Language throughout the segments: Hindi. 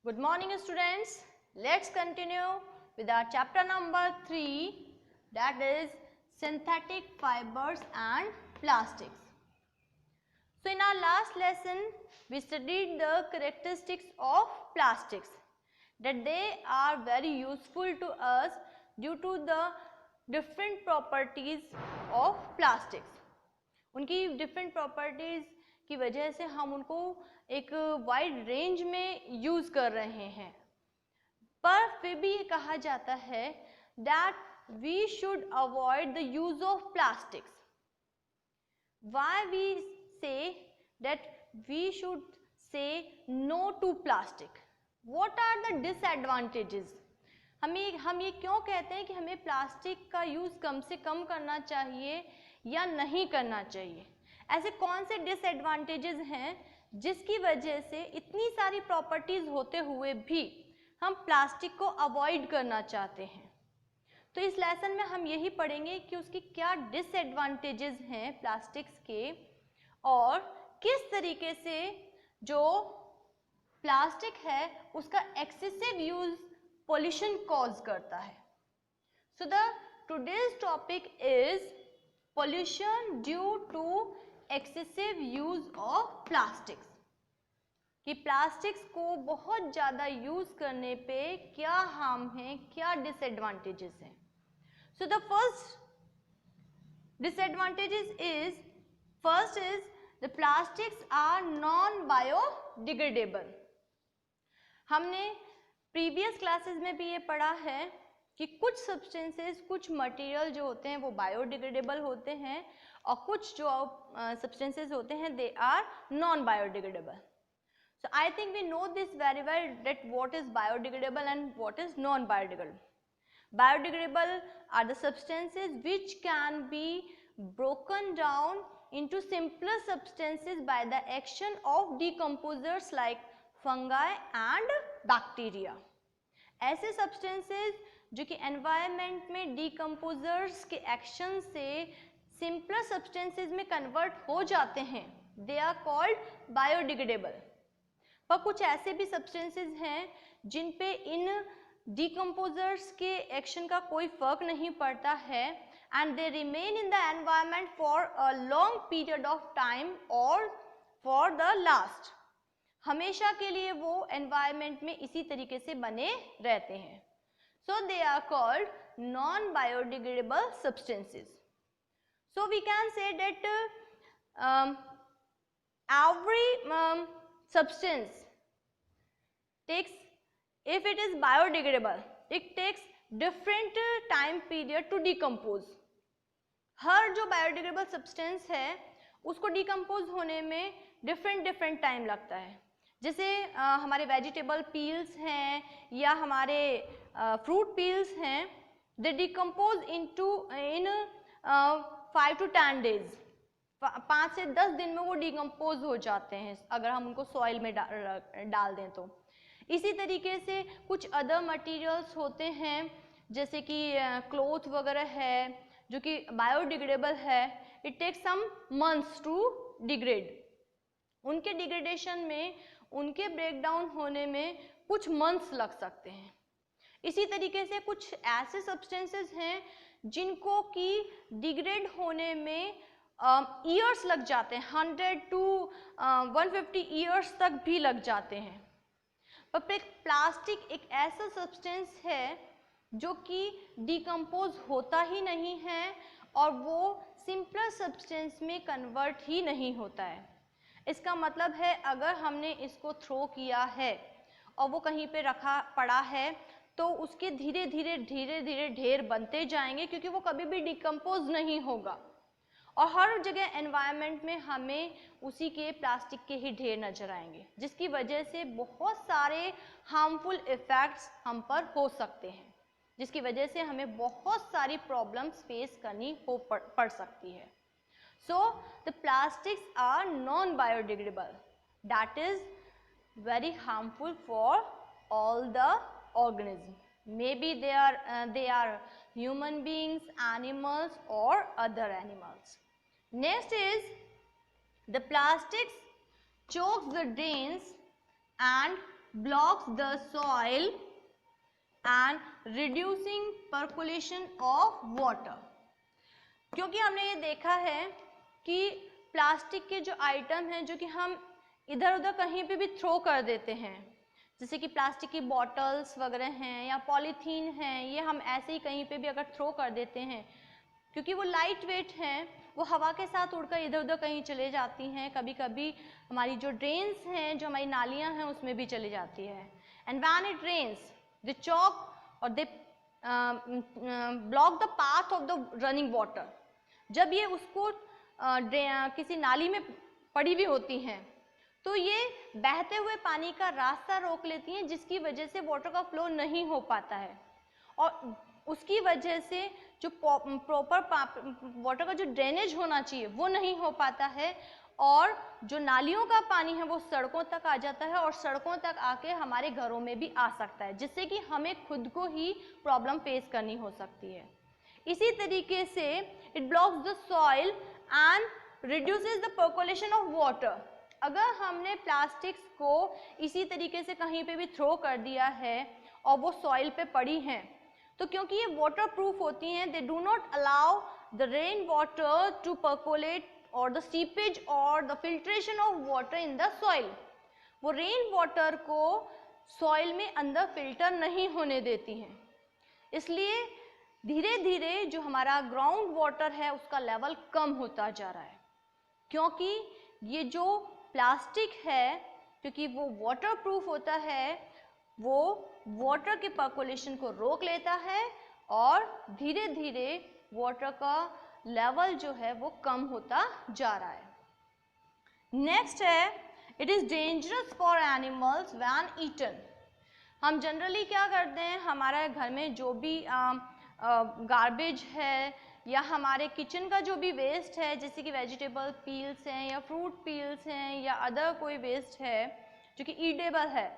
Good morning students. Let's continue with our chapter number 3, that is synthetic fibers and plastics. So in our last lesson we studied the characteristics of plastics, that they are very useful to us due to the different properties of plastics. उनकी different properties की वजह से हम उनको एक वाइड रेंज में यूज कर रहे हैं, पर फिर भी ये कहा जाता है that we should avoid the use of plastics. Why we say that we should say no to plastic? What are the disadvantages? हम ये क्यों कहते हैं कि हमें प्लास्टिक का यूज कम से कम करना चाहिए या नहीं करना चाहिए? ऐसे कौन से डिसएडवांटेजेस हैं जिसकी वजह से इतनी सारी प्रॉपर्टीज होते हुए भी हम प्लास्टिक को अवॉइड करना चाहते हैं? तो इस लेसन में हम यही पढ़ेंगे कि उसकी क्या डिसएडवांटेजेस हैं प्लास्टिक्स के, और किस तरीके से जो प्लास्टिक है उसका एक्सेसिव यूज पोल्यूशन कॉज करता है. So the today's topic is pollution due to excessive use of plastics, कि प्लास्टिक्स को बहुत ज़्यादा यूज करने पे क्या हार्म है, क्या डिसएडवांटेजेस हैं. So the first disadvantages is, first is the plastics are non biodegradable. हमने प्रीवियस क्लासेस में भी ये पढ़ा है कि कुछ सब्सटेंसेस, कुछ मटेरियल जो होते हैं वो बायोडिग्रेडेबल होते हैं और कुछ जो सब्सटेंसेस होते हैं they are non biodegradable. So I think we know this very well, that what is biodegradable and what is non biodegradable. Biodegradable are the substances which can be broken down into simpler substances by the action of decomposers like fungi and bacteria. ऐसे substances जो कि environment में decomposers के action से simpler substances में convert हो जाते हैं, they are called biodegradable. पर कुछ ऐसे भी सब्सटेंसेस हैं जिन पे इन डिकम्पोजर्स के एक्शन का कोई फर्क नहीं पड़ता है, and they remain in the environment for a long period of time और फॉर द लास्ट. हमेशा के लिए वो एनवायरनमेंट में इसी तरीके से बने रहते हैं. So they are called non biodegradable substances. So we can say that every substance takes, if it is biodegradable, it takes different time period to decompose. हर जो biodegradable substance है उसको decompose होने में different time लगता है. जैसे हमारे vegetable peels हैं या हमारे fruit peels हैं, they decompose in 5 to 10 days. 5 से 10 दिन में वो डिकम्पोज हो जाते हैं अगर हम उनको सॉइल में डाल दें तो. इसी तरीके से कुछ अदर मटेरियल्स होते हैं जैसे कि क्लॉथ वगैरह है जो कि बायोडिग्रेडेबल है, it takes some months to degrade. उनके डिग्रेडेशन में, उनके ब्रेकडाउन होने में कुछ मंथ्स लग सकते हैं. इसी तरीके से कुछ ऐसे सब्सटेंसेस हैं जिनको कि डिग्रेड होने में ईयर्स लग जाते हैं, 100 to 150 ईयर्स तक भी लग जाते हैं. पर प्लास्टिक एक ऐसा सब्सटेंस है जो कि डिकम्पोज होता ही नहीं है और वो सिंपलर सब्सटेंस में कन्वर्ट ही नहीं होता है. इसका मतलब है अगर हमने इसको थ्रो किया है और वो कहीं पे रखा पड़ा है तो उसके धीरे धीरे ढेर बनते जाएंगे, क्योंकि वो कभी भी डिकम्पोज नहीं होगा और हर जगह एनवायरनमेंट में हमें उसी के प्लास्टिक के ही ढेर नजर आएंगे, जिसकी वजह से बहुत सारे हार्मफुल इफेक्ट्स हम पर हो सकते हैं, जिसकी वजह से हमें बहुत सारी प्रॉब्लम्स फेस करनी पड़ सकती है. So the plastics are non biodegradable, that is very harmful for all the organism. Maybe they are human beings, animals or other animals. Next is the plastics chokes the drains and blocks the soil and reducing percolation of water। क्योंकि हमने ये देखा है कि प्लास्टिक के जो आइटम हैं जो कि हम इधर उधर कहीं पे भी थ्रो कर देते हैं, जैसे कि प्लास्टिक की बॉटल्स वगैरह हैं या पॉलीथीन हैं, ये हम ऐसे ही कहीं पे भी अगर थ्रो कर देते हैं, क्योंकि वो लाइट वेट हैं, वो हवा के साथ उड़कर इधर उधर कहीं चले जाती हैं, कभी कभी हमारी जो ड्रेन्स हैं, जो हमारी नालियाँ हैं, उसमें भी चली जाती है। And when it rains they choke और they block the path of the running water. जब ये उसको किसी नाली में पड़ी हुई होती हैं तो ये बहते हुए पानी का रास्ता रोक लेती हैं, जिसकी वजह से वाटर का फ्लो नहीं हो पाता है और उसकी वजह से जो प्रॉपर वाटर का जो ड्रेनेज होना चाहिए वो नहीं हो पाता है और जो नालियों का पानी है वो सड़कों तक आ जाता है और सड़कों तक आके हमारे घरों में भी आ सकता है, जिससे कि हमें खुद को ही प्रॉब्लम फेस करनी हो सकती है। इसी तरीके से it blocks the soil and reduces the percolation of water. अगर हमने प्लास्टिक्स को इसी तरीके से कहीं पे भी थ्रो कर दिया है और वो सॉइल पे पड़ी हैं, तो क्योंकि ये वाटर प्रूफ होती हैं, they do not allow the rain water to percolate और द सीपेज और the filtration of water in the soil. वो रेन वाटर को सॉइल में अंदर फिल्टर नहीं होने देती हैं, इसलिए धीरे धीरे जो हमारा ग्राउंड वाटर है उसका लेवल कम होता जा रहा है, क्योंकि ये जो प्लास्टिक है, क्योंकि वो वाटर प्रूफ होता है, वो वाटर के पर्कोलेशन को रोक लेता है और धीरे धीरे वाटर का लेवल जो है वो कम होता जा रहा है। नेक्स्ट है, it is dangerous for animals when eaten. हम जनरली क्या करते हैं, हमारे घर में जो भी गार्बेज है या हमारे किचन का जो भी वेस्ट है, जैसे कि वेजिटेबल पील्स हैं या फ्रूट पील्स हैं या अदर कोई वेस्ट है जो कि ईटेबल है,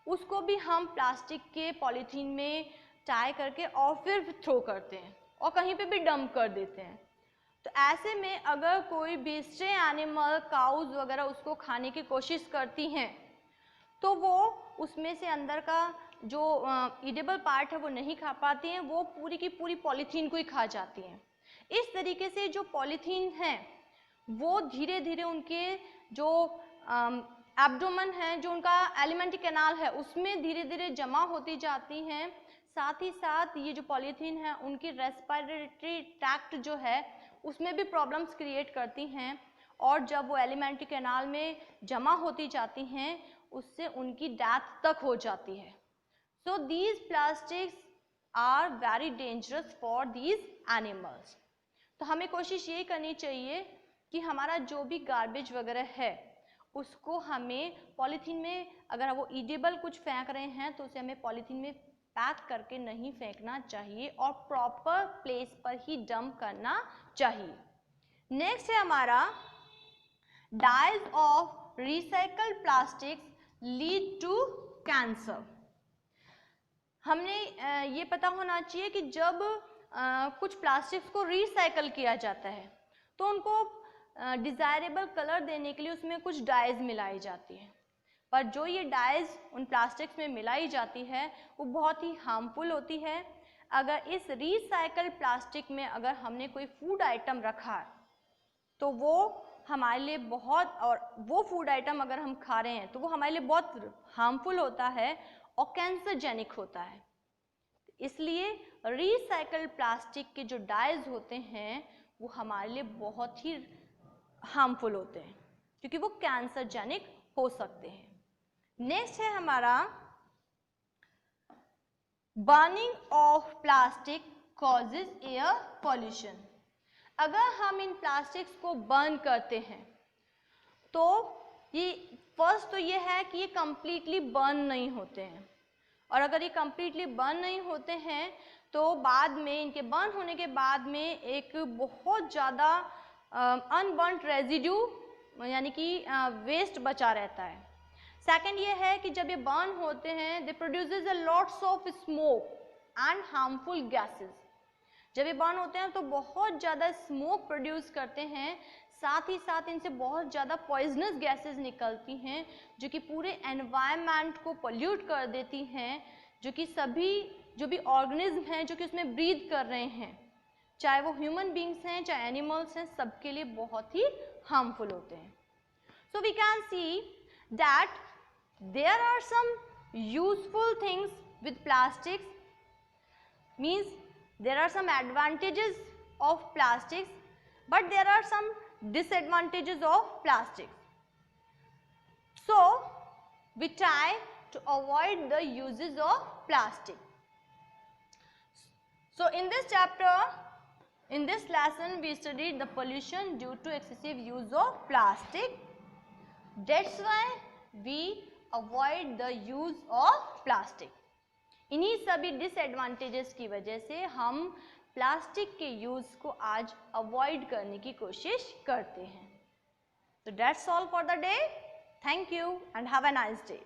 उसको भी हम प्लास्टिक के पॉलीथीन में टाई करके और फिर थ्रो करते हैं और कहीं पे भी डंप कर देते हैं। तो ऐसे में अगर कोई भी स्ट्रे एनिमल, काउज वगैरह उसको खाने की कोशिश करती हैं तो वो उसमें से अंदर का जो ईडेबल पार्ट है वो नहीं खा पाती हैं, वो पूरी की पूरी पॉलीथीन को ही खा जाती हैं। इस तरीके से जो पॉलीथीन है वो धीरे धीरे उनके जो एब्डोमेन है, जो उनका एलिमेंट्री कैनाल है, उसमें धीरे धीरे जमा होती जाती हैं। साथ ही साथ ये जो पॉलीथीन है उनकी रेस्पिरेटरी ट्रैक्ट जो है उसमें भी प्रॉब्लम्स क्रिएट करती हैं और जब वो एलिमेंट्री कैनाल में जमा होती जाती हैं उससे उनकी डेथ तक हो जाती है। So these plastics are very dangerous for these animals. तो हमें कोशिश ये करनी चाहिए कि हमारा जो भी गार्बेज वगैरह है उसको हमें पॉलीथीन में, अगर वो ईडेबल कुछ फेंक रहे हैं तो उसे हमें पॉलीथीन में पैक करके नहीं फेंकना चाहिए और प्रॉपर प्लेस पर ही डंप करना चाहिए। नेक्स्ट है हमारा, dyes of recycled plastics lead to cancer. हमने ये पता होना चाहिए कि जब कुछ प्लास्टिक्स को रिसाइकल किया जाता है तो उनको डिज़ायरेबल कलर देने के लिए उसमें कुछ डाइज मिलाई जाती है, पर जो ये डाइज उन प्लास्टिक्स में मिलाई जाती है वो बहुत ही हार्मफुल होती है। अगर इस रिसाइकल प्लास्टिक में अगर हमने कोई फूड आइटम रखा है तो वो हमारे लिए बहुत, और वो फूड आइटम अगर हम खा रहे हैं तो वो हमारे लिए बहुत हार्मफुल होता है और कैंसरजेनिक होता है। इसलिए रिसाइकल प्लास्टिक के जो डाइज होते हैं वो हमारे लिए बहुत ही हार्मफुल होते हैं क्योंकि वो कैंसरजेनिक हो सकते हैं। नेक्स्ट है हमारा, burning of plastic causes air pollution. अगर हम इन प्लास्टिक्स को बर्न करते हैं तो ये फर्स्ट तो ये है कि ये कंप्लीटली बर्न नहीं होते हैं, और अगर ये कंप्लीटली बर्न नहीं होते हैं तो बाद में इनके बर्न होने के बाद में एक बहुत ज़्यादा अनबर्न्ड रेजिड्यू यानी कि वेस्ट बचा रहता है। सेकंड ये है कि जब ये बर्न होते हैं दे produces a lots of smoke and harmful gases. जब ये बर्न होते हैं तो बहुत ज़्यादा स्मोक प्रोड्यूस करते हैं, साथ ही साथ इनसे बहुत ज़्यादा पॉइजनस गैसेस निकलती हैं जो कि पूरे एनवायरनमेंट को पोल्यूट कर देती हैं, जो कि सभी जो भी ऑर्गेनिज्म हैं जो कि उसमें ब्रीथ कर रहे हैं, चाहे वो ह्यूमन बींग्स हैं चाहे एनिमल्स हैं, सबके लिए बहुत ही हार्मफुल होते हैं. So we can see that there are some useful things with plastics, means there are some advantages of plastics, but there are some disadvantages of plastics. So we try to avoid the uses of plastic. So in this chapter, in this lesson, we studied the pollution due to excessive use of plastic. That's why we avoid the use of plastic. इन्हीं सभी डिसएडवांटेजेस की वजह से हम प्लास्टिक के यूज को आज अवॉइड करने की कोशिश करते हैं. So that's all for the day. Thank you and have a nice day.